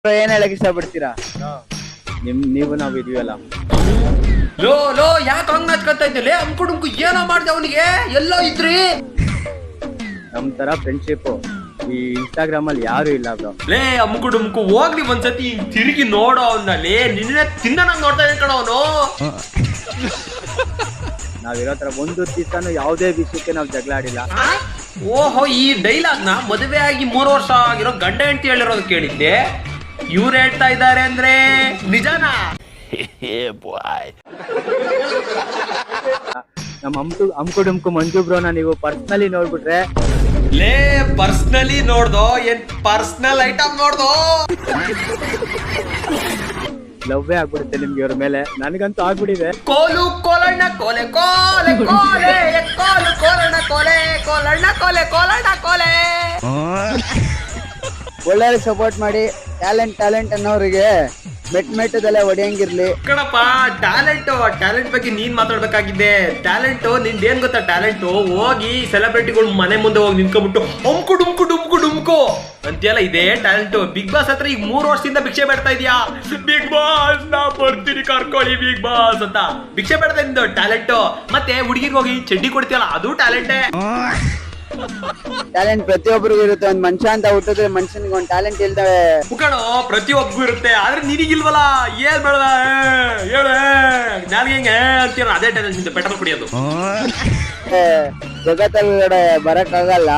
ಏನ್ ಹೇಳಕ್ ಇಷ್ಟಪಡ್ತೀರಾ? ನೀವು ನಾವ್ ಇದೀವಲ್ಲ. ಲೋ ಲೋ ಯಾಕೆ ಹಂಗ ನಾಚ್ಕೊಂತ ಇದ್ದಲ್ಲಿ? ಅಮ್ಕುಡುಮ್ಕು ಏನೋ ಮಾಡ್ದೆ ಅವನಿಗೆ? ಎಲ್ಲೋ ಇದ್ರಿ? ನಮ್ ತರ ಫ್ರೆಂಡ್ಶಿಪ್ ಈ ಇನ್ಸ್ಟಾಗ್ರಾಮ್ ಅಲ್ಲಿ ಯಾರು ಇಲ್ಲ ಬ್ರೋ. ಲೇ ಅಮ್ಕುಡುಮ್ಕು ಹೋಗ್ಲಿ ಒಂದ್ಸತಿ ತಿರುಗಿ ನೋಡೋ ಅವನಲ್ಲಿ. ನಿನ್ನೆ ತಿಂದ ನಂಗೆ ನೋಡ್ತಾ ಇದ್ದ ಕಣ ಅವನು. ನಾವಿರೋ ತರ ಒಂದು ದಿವಸನು ಯಾವುದೇ ವಿಷಯಕ್ಕೆ ನಾವ್ ಜಗಳ ಆಡಿಲ್ಲ. ಓಹೋ, ಈ ಡೈಲಾಗ್ ನ ಮದುವೆ ಆಗಿ 3 ವರ್ಷ ಆಗಿರೋ ಗಂಡ ಹೆಂಡತಿ ಹೇಳಿರೋದು ಕೇಳಿದ್ದೆ. ಇವ್ರು ಹೇಳ್ತಾ ಇದ್ದಾರೆ ಅಂದ್ರೆ ನಿಜಾನಾ? ನಮ್ ಅಮ್ಕುಡುಮ್ಕು ಮಂಜು ಬ್ರೋನ ನೀವು ಪರ್ಸನಲಿ ನೋಡ್ಬಿಟ್ರೆ. ಲೇ ಪರ್ಸನಲಿ ನೋಡ್ದೋ ಏನ್ ಪರ್ಸನಲ್ ಐಟಮ್ ನೋಡ್ದೋ? ಲವ್ವೇ ಆಗ್ಬಿಡುತ್ತೆ ನಿಮ್ಗೆ ಇವ್ರ ಮೇಲೆ. ನನಗಂತೂ ಆಗ್ಬಿಟ್ಟಿದೆ. ಕೋಲು ಕೋಲಣ್ಣ ಕೋಲೆ ಕೋಲೆ ಕೋಲೆ ಕೋಲು ಕೋಲಣ್ಣ ಕೋಲೆ ಕೋಲಣ್ಣ ಕೋಲೆ ಕೋಲಣ್ಣ ಕೋಲೆ. ಒಳ್ಳೆ ಸಪೋರ್ಟ್ ಮಾಡಿ. ಟ್ಯಾಲೆಂಟ್ ಅನ್ನೋರಿಗೆ ಮೆಟ್ಟದಲ್ಲೇ ಹೊಡೆಯಂಗಿರ್ಲಿ ಕಣಪ್ಪ. ಟ್ಯಾಲೆಂಟ್ ಬಗ್ಗೆ ನೀನ್ ಮಾತಾಡ್ಬೇಕಾಗಿದ್ದೆ. ಟ್ಯಾಲೆಂಟ್ ನಿಂದೇನ್ ಗೊತ್ತಾ? ಟ್ಯಾಲೆಂಟ್ ಹೋಗಿ ಸೆಲೆಬ್ರಿಟಿಗಳು ಮನೆ ಮುಂದೆ ಹೋಗಿ ನಿಂತ್ಕೊಂಡ್ಬಿಟ್ಟು ಅಮ್ಕು ಡುಮ್ಕು ಡುಮ್ಕು ಡುಮ್ಕು ಅಂತೆಲ್ಲ ಇದೇ ಟ್ಯಾಲೆಂಟ್. ಬಿಗ್ ಬಾಸ್ ಹತ್ರ ಈಗ 3 ವರ್ಷದಿಂದ ಭಿಕ್ಷೆ ಬೇಡ್ತಾ ಇದೀಯಾ. ಬಿಗ್ ಬಾಸ್ ನಾ ಬರ್ತೀನಿ ಕರ್ಕೊಳ್ಳಿ ಬಿಗ್ ಬಾಸ್ ಅಂತ ಭಿಕ್ಷೆ ಬೇಡ್ತಾ ಇದ್ದು ಟ್ಯಾಲೆಂಟ್. ಮತ್ತೆ ಹುಡುಗಿಗೆ ಹೋಗಿ ಚಡ್ಡಿ ಕೊಡ್ತೀಯಲ್ಲ, ಅದು ಟ್ಯಾಲೆಂಟೇ. ಟ್ಯಾಲೆಂಟ್ ಪ್ರತಿಯೊಬ್ಬರಿಗೂ ಇರುತ್ತೆ. ಒಂದ್ ಮನುಷ್ಯ ಅಂತ ಹುಟ್ಟಿದ್ರೆ ಮನುಷ್ಯನಿಗೆ ಒಂದ್ ಟ್ಯಾಲೆಂಟ್ ಇಲ್ದವೆ ಕಣೋ, ಪ್ರತಿಯೊಬ್ಬರಿಗೂ ಇರುತ್ತೆ. ಆದ್ರೆ ನಿನಗಿಲ್ವಲ್ಲ. ಏನ್ ಬೇಡ ಹೇಳು ನಾನು ಹೆಂಗೆ ಅಂತೀರ? ಅದೇ ಟ್ಯಾಲೆಂಟ್ ನಿಂದ ಪೆಟ್ರೋಲ್ ಕುಡಿಯೋದು. ಜಗತ್ತಲ್ಲಿ ಬರಕ್ ಆಗಲ್ಲ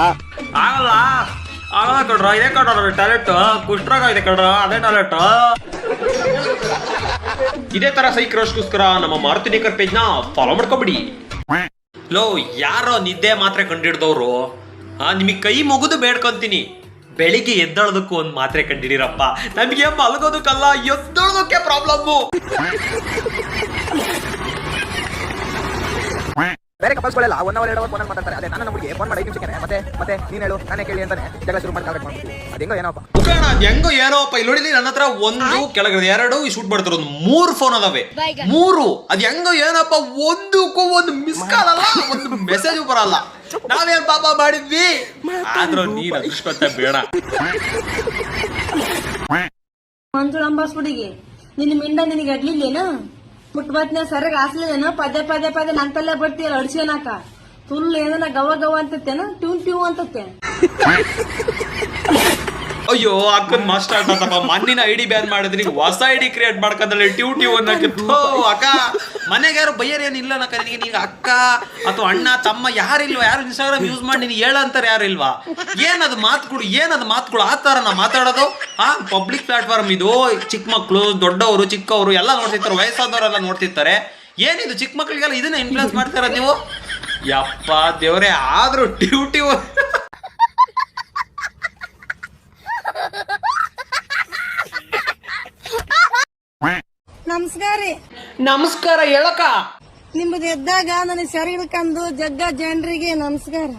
ಕಡ್ರ. ಇದೇ ಕಡ್ರ ಟ್ಯಾಲೆಂಟ್. ಕುಷ್ಟ್ರಾಗ ಇದೆ ಕಡ್ರ, ಅದೇ ಟ್ಯಾಲೆಂಟ್. ಇದೇ ತರ ಸೈಕ್ ರೋಸ್ಗೋಸ್ಕರ ನಮ್ಮ ಮಾರುತಿ ನೇಕರ್ ಪೇಜ್ ನ ಫಾಲೋ ಮಾಡ್ಕೊಬಿಡಿ. ಲೋ ಯಾರೋ ನಿದ್ದೆ ಮಾತ್ರೆ ಕಂಡಿಡ್ದವ್ರು, ನಿಮಗ್ ಕೈ ಮುಗಿದು ಬೇಡ್ಕೊಂತೀನಿ, ಬೆಳಿಗ್ಗೆ ಎದ್ದಳೋದಕ್ಕೂ ಒಂದ್ ಮಾತ್ರೆ ಕಂಡಿಡಿರಪ್ಪ. ನಮಗೆ ಮಲಗೋದಕ್ಕಲ್ಲ, ಎದ್ದಳೋದಕ್ಕೆ ಪ್ರಾಬ್ಲಮ್ಮು. ಬೇರೆ ಕಪಲ್ಸ್ಗಳೆಲ್ಲ 1 ಅವರ್ 2 ಅವರ್ ಫೋನಲ್ಲಿ ಮಾತಾಡ್ತಾರೆ. ಅದೇ ನಾನು ನಮಗೆ ಫೋನ್ ಮಾಡಿ 5 ನಿಮಿಷಕ್ಕೆ ಮತ್ತೆ ನೀನ್ ಹೇಳು ನಾನೇ ಕೇಳಿ ಅಂತಾನೆ ಜಗಳ ಶುರು ಮಾಡಿ ಕಾಲ್ ಮಾಡ್ಬಿಟ್ಟು ಅದೇಂಗೋ ಏನೋಪ್ಪ ಹೆಂಗೋ ಏನೋಪ್ಪ. ಇಲ್ಲಿ ನೋಡಿಲಿ ನನ್ನ ಹತ್ರ 1 ಕೆಳಗಡೆ 2 ಶೂಟ್ ಮಾಡ್ತಾರ, 3 ಫೋನ್ ಅದಾವೆ. 3 ಅದ್ ಹೆಂಗೋ ಏನಪ್ಪ. ಒಂದಕ್ಕೂ ಒಂದು ಮಿಸ್ ಕಾಲ್ ಅಲ್ಲ, ಒಂದು ಮೆಸೇಜ್ ಬರಲ್ಲ. ನಾವೇನ್ ಪಾಪ ಮಾಡಿದ್ವಿ? ಆದ್ರೂ ನೀನ್ ಅದೃಷ್ಟ ಬೇಡ. ಮಂಜುಳ ಅಂಬಾಸ್ಗುಡಿಗೆ ನಿನ್ನ ಮಿಂಡ ನಿನಗೆ ಅಡ್ಲಿಲ್ಲೇನ? ಮುಟ್ಬತ್ನ ಸರಿಯಾಗಿ ಹಾಸ್ಲೇನ? ಪದೇ ಪದೇ ಪದೇ ನಂತಲ್ಲೇ ಬರ್ತೀಯಲ್ಲ ಅಡ್ಸ್ಕೊನಾಕ. ಫುಲ್ ಏನ ಗವ ಗವ ಅಂತತ್ತೇನ, ಟ್ಯೂ ಅಂತತ್ತೆ. ಅಯ್ಯೋ ಅಕ್ಕನ್ ಮಾಸ್ಟರ್ ಆಟಪ್ಪ. ಮಣ್ಣಿನ ಐಡಿ ಬ್ಯಾನ್ ಮಾಡಿದ್ರಿ, ಹೊಸ ಐಡಿ ಕ್ರಿಯೇಟ್ ಮಾಡ್ಕೊಂಡ್ರೆ ಟ್ಯೂ ಅನ್ನಕ್ಕೆ. ಅಕ್ಕ ಮನೆಗೆ ಯಾರು ಬೈಯರ್ ಏನಿಲ್ಲ ನಕ್ಕ ನಿನಗೆ. ನೀಗ ಅಕ್ಕ ಅಥವಾ ಅಣ್ಣ ತಮ್ಮ ಯಾರಿಲ್ವಾ? ಯಾರು ಇನ್ಸ್ಟಾಗ್ರಾಮ್ ಯೂಸ್ ಮಾಡಿ ನೀನು ಹೇಳಂತಾರೆ ಯಾರಿಲ್ವಾ? ಏನದು ಮಾತುಗಳು ಆ ತರ ನಾ ಮಾತಾಡೋದು? ಪಬ್ಲಿಕ್ ಪ್ಲಾಟ್ಫಾರ್ಮ್ ಇದು. ಚಿಕ್ಕ ಮಕ್ಳು ದೊಡ್ಡವರು ಚಿಕ್ಕವರು ಎಲ್ಲ ನೋಡ್ತಿರ್ತಾರೆ, ವಯಸ್ಸಾದವರೆಲ್ಲ ನೋಡ್ತಿರ್ತಾರೆ. ಏನಿದು ಚಿಕ್ಕ ಮಕ್ಳಿಗೆಲ್ಲ ಇದನ್ನ ಇನ್ಫ್ಲೂಯೆನ್ಸ್ ಮಾಡ್ತಾರ ನೀವು? ಯಪ್ಪ ದೇವ್ರೆ. ಆದ್ರೂ ಟ್ಯೂ ನಮಸ್ಕಾರ ಹೇಳಕ. ನಿಮ್ಮದು ಎದ್ದಾಗ ನನಗೆ ಸರಿ ಹಿಡ್ಕೊಂಡು ಜಗ್ಗ ಜನರಿಗೆ ನಮಸ್ಕಾರ.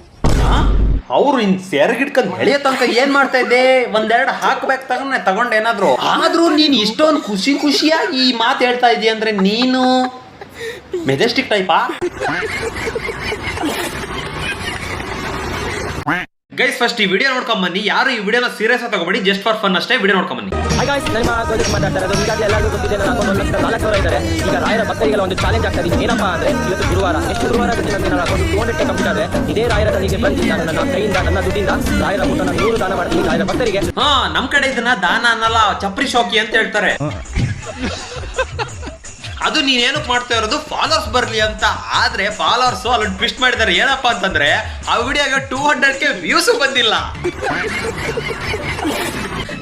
ಅವ್ರು ಇನ್ ಸೆರಗಿಡ್ಕೊಂಡ್ ಬೆಳೆಯ ತನಕ ಏನ್ ಮಾಡ್ತಾ ಇದ್ದೆ? 1-2 ಹಾಕ್ಬೇಕು ತಗೊಂಡ್ ಏನಾದ್ರು. ಆದ್ರೂ ನೀನ್ ಇಷ್ಟೊಂದು ಖುಷಿಯಾಗಿ ಈ ಮಾತು ಹೇಳ್ತಾ ಇದೀಯ ಅಂದ್ರೆ ನೀನು ಮೆಜೆಸ್ಟಿಕ್ ಟೈಪಾ? ಗೈಸ್ ಫಸ್ಟ್ ಈ ವಿಡಿಯೋ ನೋಡ್ಕೊಂಡ್ ಬನ್ನಿ. ಯಾರು ಈ ವಿಡಿಯೋನ ಸೀರಿಯಸ್ ಆಗಿ ತಗೋಬೇಡಿ, ಜಸ್ಟ್ ಫಾರ್ ಫನ್ ಅಷ್ಟೇ. ವಿಡಿಯೋ ನೋಡ್ಕೊಂಡ್ ಬನ್ನಿ. ಈಗ ರಾಯರ ಭಕ್ತರಿಗೆಲ್ಲ ಒಂದು ಚಾಲೆಂಜ್ ಆಗ್ತದೆ. ಏನಪ್ಪಾ ಅಂದ್ರೆ ಇವತ್ತು ಗುರುವಾರ, ಎಷ್ಟು ಗುರುವಾರ ನನ್ನ ಅಕೌಂಟ್ 200 ಕಂಪ್ಲೀಟ್ ಆದ್ರೆ ಇದೇ ರಾಯರ ತಲೆಗೆ ಬಂದಿದ್ದ ನನ್ನ ಕೈಯಿಂದ ನನ್ನ ದುಡ್ಡಿಂದ ರಾಯರ ಊಟ 100 ದಾನ ಮಾಡ್ತೀನಿ ರಾಯರ ಭಕ್ತರಿಗೆ. ನಮ್ ಕಡೆ ಇದನ್ನ ದಾನ ಅನ್ನಲ್ಲ, ಚಪ್ರಿ ಶೋಕಿ ಅಂತ ಹೇಳ್ತಾರೆ. ಅದು ನೀನೇನಕ್ಕೆ ಮಾಡ್ತಾ ಇರೋದು? ಫಾಲೋವರ್ಸ್ ಬರ್ಲಿ ಅಂತ. ಆದ್ರೆ ಫಾಲೋವರ್ಸ್ ಅಲ್ಲೊಂದು ಟ್ವಿಸ್ಟ್ ಮಾಡಿದ್ದಾರೆ. ಏನಪ್ಪಾ ಅಂತಂದ್ರೆ ಆ ವಿಡಿಯೋಗೆ 200K ವ್ಯೂಸ್ ಬಂದಿಲ್ಲ.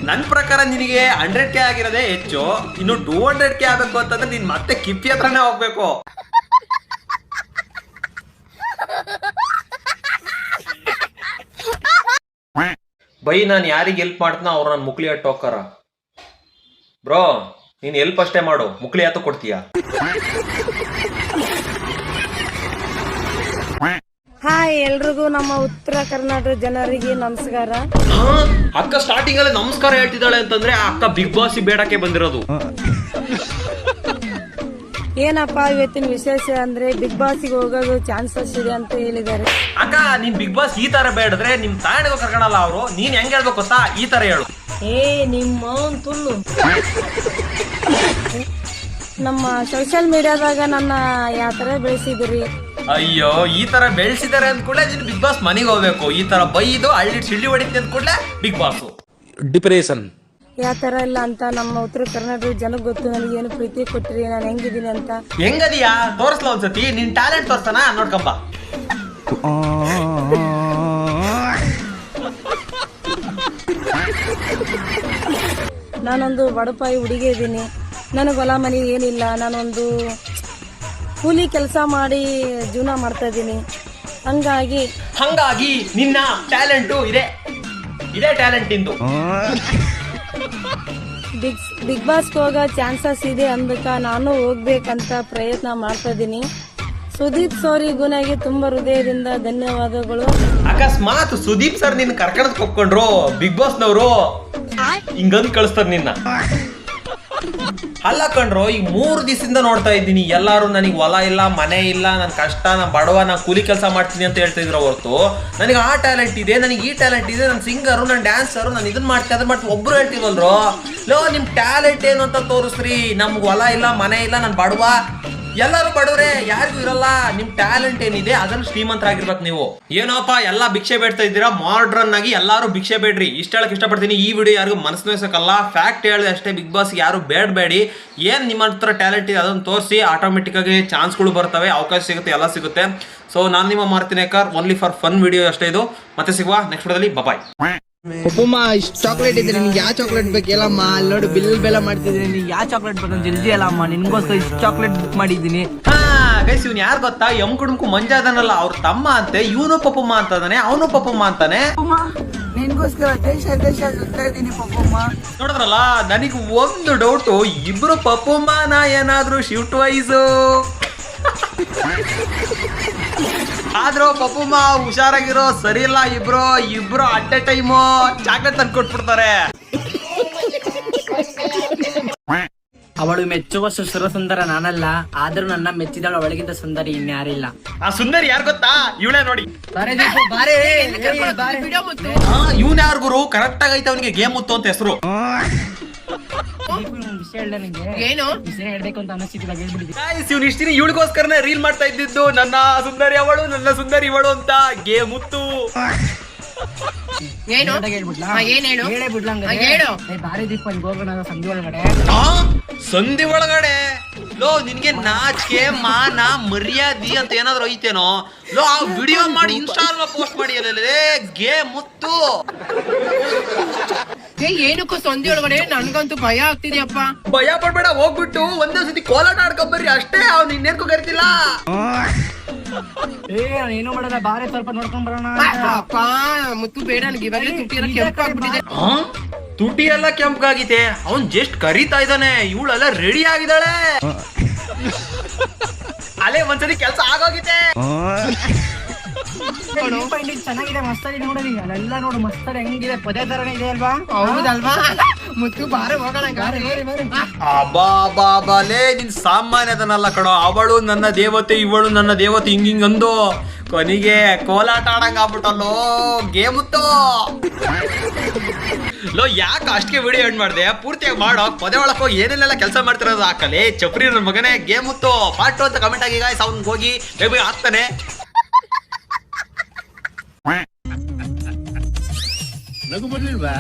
ನನ್ನ ಪ್ರಕಾರ ನಿನಗೆ 100K ಆಗಿರೋದೇ ಹೆಚ್ಚು. ಇನ್ನು 200K ಆಗಬೇಕು ಅಂತಂದ್ರೆ ನೀನ್ ಮತ್ತೆ ಕಿಪ್ಪಿ ಹತ್ರನೇ ಹೋಗ್ಬೇಕು. ಬೈ ನಾನು ಯಾರಿಗೆ ಹೆಲ್ಪ್ ಮಾಡ್ತೀನೋ ಅವ್ರು ನನ್ನ ಮುಕ್ಳಿ ಅಟ್ಟು ಹೋಗ್ತಾರ. ಬ್ರೋ ನೀನ್ ಹೆಲ್ಪ್ ಅಷ್ಟೇ ಮಾಡು, ಮುಕ್ಳಿ ಆತ ಕೊಡ್ತೀಯ. ಹಾಯ್ ಎಲ್ರಿಗೂ ನಮ್ಮ ಉತ್ತರ ಕರ್ನಾಟಕ ಜನರಿಗೆ ನಮಸ್ಕಾರ. ಅಕ್ಕ ಸ್ಟಾರ್ಟಿಂಗ್ ಅಲ್ಲಿ ನಮಸ್ಕಾರ ಹೇಳ್ತಿದ್ದಾಳೆ ಅಂತಂದ್ರೆ ಆ ಅಕ್ಕ ಬಿಗ್ ಬಾಸ್ ಬೇಡಕ್ಕೆ ಬಂದಿರೋದು. ಏನಪ್ಪಾ ಇವತ್ತಿನ ವಿಶೇಷ ಅಂದ್ರೆ ಬಿಗ್ ಬಾಸ್ಗೆ ಹೋಗೋದು ಚಾನ್ಸಸ್ ಇದೆ ಅಂತ ಹೇಳಿದ್ದಾರೆ. ಅಕ್ಕ ನೀನ್ ಬಿಗ್ ಬಾಸ್ ಈ ತರ ಬೇಡದ್ರೆ ನಿಮ್ ತಾಯಿಗೆ ಕರ್ಕೊಳಲ್ಲ ಅವರು. ನೀನ್ ಹೆಂಗ್ ಹೇಳ್ಬೇಕು ಗೊತ್ತಾ? ಈ ತರ ಹೇಳು, ಏ ನಿಮ್ಮ ತುಳ್ಳು ನಮ್ಮ ಸೋಷಿಯಲ್ ಮೀಡಿಯಾದಾಗ ನನ್ನ ಯಾವ ತರ ಬೆಳೆಸಿದಿರಿ. ಅಯ್ಯೋ ಈ ತರ ಬೆಳೆಸಿದಾರೆ ಅಂದ ಕೂಡಲೇ ನೀನು ಬಿಗ್ ಬಾಸ್ ಮನೆಗೆ ಹೋಗ್ಬೇಕು. ಈ ತರ ಬೈದು ಹಳ್ಳಿ ಸಿಳ್ಳಿ ಹೊಡಿತಿ ಅಂದ ಕೂಡಲೇ ಬಿಗ್ ಬಾಸ್. ಡಿಪ್ರೆಷನ್ ಯಾವ ತರ ಇಲ್ಲ ಅಂತ ನಮ್ಮ ಉತ್ತರ ಕರ್ನಾಟಕದ ಜನಕ್ಕೆ ಗೊತ್ತು. ನನಗೆ ಏನು ಪ್ರೀತಿ ಕೊಟ್ಟಿರಿ, ನಾನು ಹೆಂಗಿದ್ದೀನಿ ಅಂತ. ಹೆಂಗದಿಯಾ ತೋರಿಸ್ಲ ಒಂದ್ಸತಿ ನಿನ್ ಟ್ಯಾಲೆಂಟ್ ತೋರ್ಸನ ನೋಡ್ಕಂಬ. ನಾನೊಂದು ಬಡಪಾಯಿ ಹುಡುಗಿ ಇದ್ದೀನಿ. ನನಗೆ ಹೊಲ ಮನೆ ಏನಿಲ್ಲ. ನಾನೊಂದು ಕೂಲಿ ಕೆಲಸ ಮಾಡಿ ಜೀವನ ಮಾಡ್ತಾ ಇದ್ದೀನಿ. ಹಂಗಾಗಿ ನಿನ್ನ ಟ್ಯಾಲೆಂಟು ಇದೇ ಟ್ಯಾಲೆಂಟ್ ಇಂದು. ಬಿಗ್ ಬಾಸ್ಗೆ ಹೋಗೋ ಚಾನ್ಸಸ್ ಇದೆ ಅಂದಕ್ಕ ನಾನು ಹೋಗ್ಬೇಕಂತ ಪ್ರಯತ್ನ ಮಾಡ್ತಾ ಇದ್ದೀನಿ. ಸುದೀಪ್ ಸೋರಿಗೂ ನನಗೆ ತುಂಬಾ ಹೃದಯದಿಂದ ಧನ್ಯವಾದಗಳು. ಅಕಸ್ಮಾತ್ ಸುದೀಪ್ ಸರ್ ನಿನ್ನ ಕರ್ಕಡಕ್ ಹೋಗ್ಕೊಂಡ್ರು ಬಿಗ್ ಬಾಸ್ನವರು ಹಿಂಗಂದ್ ಕಳಿಸ್ತಾರ ನಿನ್ನ. ಅಲ್ಲ ಕಣ್ರು, ಈಗ 3 ದಿವಸದಿಂದ ನೋಡ್ತಾ ಇದ್ದೀನಿ ಎಲ್ಲಾರು ನನಗೆ ಹೊಲ ಇಲ್ಲ, ಮನೆ ಇಲ್ಲ, ನನ್ ಕಷ್ಟ, ನಾನು ಬಡವ, ನಾನು ಕೂಲಿ ಕೆಲಸ ಮಾಡ್ತೀನಿ ಅಂತ ಹೇಳ್ತಾ ಇದ್ರ ಹೊರತು ನನಗೆ ಆ ಟ್ಯಾಲೆಂಟ್ ಇದೆ, ನನಗೆ ಈ ಟ್ಯಾಲೆಂಟ್ ಇದೆ, ನಾನು ಸಿಂಗರು, ನಾನು ಡ್ಯಾನ್ಸರು, ನಾನು ಇದನ್ನ ಮಾಡ್ತೀನಿ ಅದನ್ನ ಮಾಡ್ತೀನಿ ಒಬ್ರು ಹೇಳ್ತೀವಲ್ರು. ಲೋ ನಿಮ್ ಟ್ಯಾಲೆಂಟ್ ಏನು ಅಂತ ತೋರಿಸ್ರಿ. ನಮ್ಗೆ ಹೊಲ ಇಲ್ಲ, ಮನೆ ಇಲ್ಲ, ನಾನು ಬಡವ. ಎಲ್ಲರೂ ಬಡವ್ರೆ, ಯಾರಿಗೂ ಇರಲ್ಲ. ನಿಮ್ ಟ್ಯಾಲೆಂಟ್ ಏನಿದೆ ಅದನ್ನ ಶ್ರೀಮಂತರಾಗಿರ್ಬೇಕು ನೀವು. ಏನೋಪ್ಪ ಎಲ್ಲ ಭಿಕ್ಷೆ ಬೇಡ್ತಾ ಇದ್ದೀರಾ, ಮಾಡ್ರನ್ ಆಗಿ ಎಲ್ಲಾರು ಭಿಕ್ಷೆ ಬೇಡ್ರಿ. ಇಷ್ಟ ಹೇಳಕ್ ಇಷ್ಟಪಡ್ತೀನಿ. ಈ ವಿಡಿಯೋ ಯಾರಿಗೂ ಮನಸ್ಸು ನೋಯಿಸಕ್ಕಲ್ಲ, ಫ್ಯಾಕ್ಟ್ ಹೇಳಿದೆ ಅಷ್ಟೇ. ಬಿಗ್ ಬಾಸ್ ಯಾರು ಬೇಡಬೇಡಿ. ಏನ್ ನಿಮ್ಮ ಹತ್ರ ಟ್ಯಾಲೆಂಟ್ ಇದೆ ಅದನ್ನ ತೋರಿಸಿ, ಆಟೋಮೆಟಿಕ್ ಆಗಿ ಚಾನ್ಸ್ಗಳು ಬರ್ತವೆ, ಅವಕಾಶ ಸಿಗುತ್ತೆ, ಎಲ್ಲ ಸಿಗುತ್ತೆ. ಸೊ ನಾನು ನಿಮ್ಮ ಮಾರ್ತಿನೇಕರ್, ಓನ್ಲಿ ಫಾರ್ ಫನ್ ವಿಡಿಯೋ ಅಷ್ಟೇ ಇದು. ಮತ್ತೆ ಸಿಗುವ ನೆಕ್ಸ್ಟ್ ವಿಡಿಯೋದಲ್ಲಿ. ಬಾಯ್. ಪಪ್ಪಮ್ಮ ಇಷ್ಟು ಚಾಕ್ಲೇಟ್ ಇದ್ರೆ ನಿನ್ಗೆ ಯಾವ ಚಾಕ್ಲೇಟ್ ಬೇಕು ಹೇಳಮ್ಮ. ಅಲ್ಲಿ ನೋಡಿ ಬಿಲ್ ಬೆಲ್ಲ ಮಾಡ್ತಿದ್ದೀನಿ. ನೀನು ಯಾವ ಚಾಕ್ಲೇಟ್ ಬೇಕಂತ ಜಲ್ದಿ ಅಲ್ಲಮ್ಮ, ನಿನ್ಗೋಸ್ಕರ ಇಷ್ಟು ಚಾಕ್ಲೇಟ್ ಬುಕ್ ಮಾಡಿದ್ದೀನಿ. ಗೈಸ್ ಇವ್ನು ಯಾರು ಗೊತ್ತಾ, ಎಂ ಕುಡುಂಕು ಮಂಜ ಅದನಲ್ಲ ಅವ್ರ ತಮ್ಮ ಅಂತೆ. ಇವನು ಪಪ್ಪಮ್ಮ ಅಂತಾನೆ, ಅವನು ಪಪ್ಪಮ್ಮ ಅಂತಾನೆ. ನಿನ್ಗೋಸ್ಕರ ದೇಶ ದೇಶ ಸುತ್ತಾ ಇದ್ದೀನಿ ಪಪ್ಪಮ್ಮ. ನೋಡಿದ್ರಲ್ಲ, ನನಗೆ ಒಂದು ಡೌಟು, ಇಬ್ರು ಪಪ್ಪಮ್ಮನ ಏನಾದ್ರು ಶಿಫ್ಟ್ ವೈಸು ಆದ್ರೂ ಪಪ್ಪಮ್ಮ ಹುಷಾರಾಗಿರೋ, ಸರಿ ಇಲ್ಲ. ಇಬ್ರು ಅಟ್ ಎ ಟೈಮು ಚಾಕ್ಲೇಟ್ ತಂದು ಕೊಟ್ಬಿಡ್ತಾರೆ. ಅವಳು ಮೆಚ್ಚುವ ಸುಸುರ ಸುಂದರ ನಾನಲ್ಲ, ಆದ್ರೂ ನನ್ನ ಮೆಚ್ಚಿದಳು ಅವಳಿಗಿಂತ ಸುಂದರಿ ಇನ್ಯಾರಿಲ್ಲ. ಆ ಸುಂದರಿ ಯಾರು ಗೊತ್ತಾ, ಇವಳೇ ನೋಡಿ. ಇವನ್ ಯಾರು ಗುರು, ಕರೆಕ್ಟ್ ಆಗೈತೆ ಅವನಿಗೆ ಗೇಮ್ ಮುತ್ತು ಅಂತ ಹೆಸರು. ಏನು ವಿಷಯ ಹೇಳ್ಬೇಕು ಅಂತ ಅನಿಸ್ತಿಲ್ಲ, ಹೇಳ್ಬಿಟ್ಟಿದ್ದೆ. ಇವ್ನು ಇಷ್ಟಿನ ಇವಳಿಗೋಸ್ಕರನೇ ರೀಲ್ ಮಾಡ್ತಾ ಇದ್ದಿದ್ದು, ನನ್ನ ಸುಂದರಿ ಅವಳು, ನನ್ನ ಸುಂದರಿ ಇವಳು ಅಂತ. ಗೇಮ್ ಮುತ್ತು ಏನು ಬಾರಿ ದೀಪ ಹೋಗೋಣ ಸಂಜೆ ಒಳಗಡೆ. ಸಂಧಿ ಒಳಗಡೆ ಲೋ ನಿನ್ಗೆ ನಾಚಿಕೆ ಮಾನ ಮರ್ಯಾದಿ ಅಂತ ಏನಾದ್ರು ಐತೇನೋ? ಲೋ ಆ ವಿಡಿಯೋ ಮಾಡಿ ಇನ್ಸ್ಟಾಲ್ ಪೋಸ್ಟ್ ಮಾಡಿ. ಗೇಮ್ ಮುತ್ತು ಏನಕ್ಕೂ ಸಂಧಿ ಒಳಗಡೆ? ನನ್ಗಂತೂ ಭಯ ಆಗ್ತಿದ್ಯಪ್ಪ. ಭಯ ಪಡ್ಬೇಡ, ಹೋಗ್ಬಿಟ್ಟು ಒಂದೇ ಸತಿ ಕೋಲಾಟ ಆಡ್ಕೊಂಬರ್ರಿ ಅಷ್ಟೇ. ಅವ್ನು ಇನ್ನೇನ್ಕೂ ಕರಿತಿಲ್ಲ. ಏನು ಮಾಡಲ್ಲ, ಬಾರಿ ಸ್ವಲ್ಪ ನೋಡ್ಕೊಂಡ್ ಬರೋಣ. ಮುತ್ತು ಬೇಡ, ನನಗೆ ಇವಾಗಲೇ ಕೆಂಪಾಗ್ಬಿಟ್ಟಿದೆ. ತುಟಿ ಎಲ್ಲ ಕೆಂಪಾಗಿದೆ. ಅವನ್ ಜಸ್ಟ್ ಕರೀತಾ ಇದ್ದಾನೆ, ಇವಳೆಲ್ಲ ರೆಡಿ ಆಗಿದ್ದಾಳೆ. ಅಲ್ಲೇ ಒಂದ್ಸತಿ ಕೆಲಸ ಆಗೋಗಿದೆ. ಚೆನ್ನಾಗಿದೆ, ಮಸ್ತಾಗಿ ನೋಡಲಿ. ಅಲ್ಲೆಲ್ಲ ನೋಡು ಮಸ್ತಾಗಿ ಹೆಂಗಿದೆ, ಪದೇ ತರನೇ ಇದೆ ಅಲ್ವಾ? ಹೌದಲ್ವಾ ಮುತ್ತು, ಬಾರ ಹೋಗೋಣ. ಅಬಾಬಾಬಾಲೇ, ನಿನ್ ಸಾಮಾನ್ಯ ಅದನ್ನಲ್ಲ ಕಣೋ. ಅವಳು ನನ್ನ ದೇವತೆ, ಇವಳು ನನ್ನ ದೇವತೆ, ಹಿಂಗಿಂಗ್ ಅಂದು ಕೊನೆಗೆ ಕೋಲಾಟ ಆಡಂಗ ಆಗ್ಬಿಟ್ಟಲ್ಲೋ. ಗೇಮುತ್ತು ಲೋ, ಯಾಕೆ ಅಷ್ಟಕ್ಕೆ ವಿಡಿಯೋ ಎಂಡ್ ಮಾಡಿದೆ? ಪೂರ್ತಿಯಾಗಿ ಮಾಡೋ. ಪದೇ ಒಳಕ್ ಹೋಗಿ ಏನೇನೆಲ್ಲ ಕೆಲಸ ಮಾಡ್ತಿರೋದು ಹಾಕಲಿ. ಚಪ್ರಿ ನನ್ನ ಮಗನೇ. ಗೇಮುತ್ತು ಪಾರ್ಟ್ 2 ಅಂತ ಕಮೆಂಟ್ ಆಗಿ ಗಾಯ್ಸ್. ಅವ್ನಿಗೆ ಹೋಗಿ ಬೇಗ ಆಗ್ತಾನೆ. ನಗು ಬರ್ಲಿಲ್ವಾ?